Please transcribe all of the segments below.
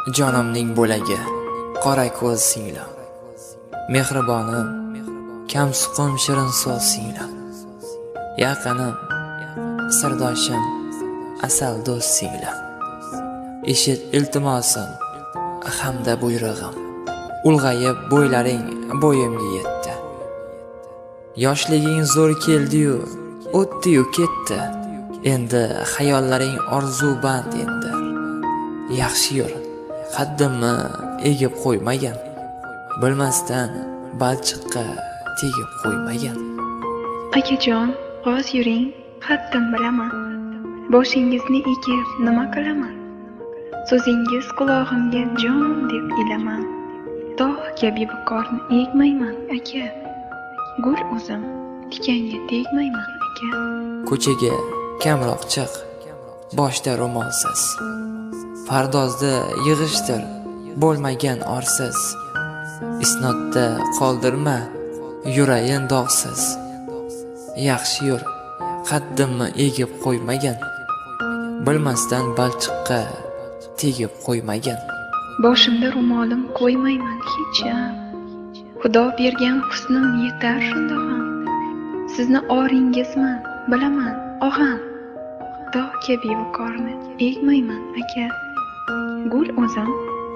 Jonimning bo'lagi, qora ko'z singlim, mehribonim, kamsuqum shirin so'z singlim, yaqinim, sirdoshim, asal do'st singlim. Eshit iltimosim, hamda buyrug'im, ulg'ayib bo'ylaring bo'yimga yetdi. Yoshliging zo'r keldi-yu, o'tdi-yu ketdi. Endi xayollaring orzu band endi. Yaxshi yur, qaddimni egib qo'ymagan, bilmasdan balchiqqa tegib qo'ymagan. Akajon, g'oz yuring, haddim bilaman. Boshingizni egib nima qilaman? So'zingiz qulog'imga jon deb ilaman. Tog' kabi viqorni egmayman, aka. Gul o'zim, tikanga tegmayman, aka. Ko'chaga kamroq chiq, boshda ro'molsiz. Pardozda yig'ishtir, bo'lmagan orsiz. Isnodda qoldirma, yurayin dog'siz. Yaxshi yur, qaddimni egib qo'ymagan, bilmasdan balchiqqa tegib qo'ymagan. Boshimda ro'molim qo'ymayman hecham. Xudo bergan husnim yetar shundoq ham. Sizni oringizman, bilaman, og'am. Tog' kabi viqorni egmayman, aka. Gul o'zim,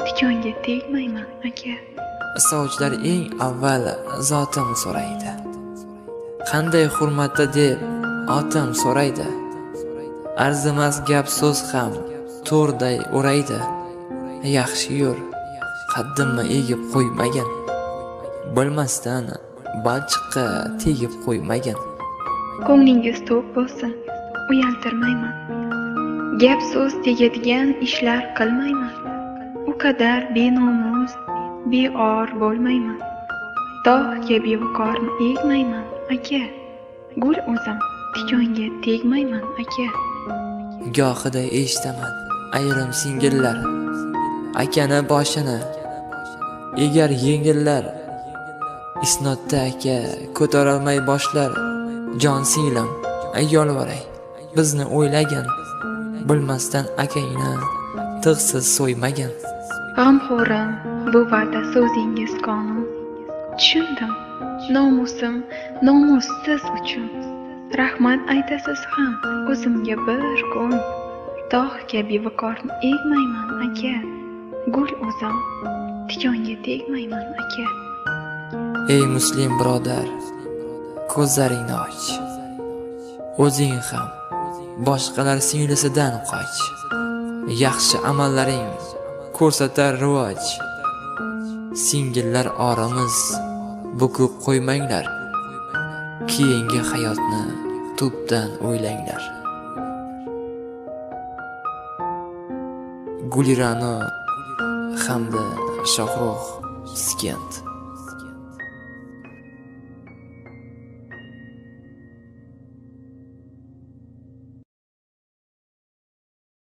tikonga tegmayman, aka. Sovchilar eng avval zotim so'raydi. Qanday hurmatda deb otim so'raydi. Arzimas gap so'z ham to'rday o'raydi. Yaxshi yur, qaddimni egib qo'ymagan, bilmasdan balchiqqa tegib qo'ymagan. Ko'nglingiz to'q bo'lsin, uyaltirmayman. Gap so'z tegadigan ishlar qilmayman. U qadar benomus, beor bo'lmayman. Tog' kabi viqorni egmayman, aka. Gul o'zim, tikonga tegmayman, aka. Gohida eshitaman ayrim singillar, akani boshini egar yengillar. Isnodda aka ko'tarolmay boshlar. Jon singlim, yolvoray, bizni o'ylagin, bilmasdan akangni tig'siz so'ymagan. G'amxo'rim, bu va'da so'zingiz qonun. Tushundim, nomusim nomus siz uchun. Rahmat aytasiz ham o'zimga bir kun. Tog' kabi viqorni egmayman, aka. Gul o'zim, tikonga tegmayman, aka. Ey muslim birodar, ko'zlaringni och. O'zing ham boshqalar singlisidan qoch. Yaxshi amallaring ko'rsatar rivoj. Singillar oramiz bukib qo'ymanglar. Keyingi hayotni tubdan o'ylanglar. Gulirano hamda Shohrux Skent.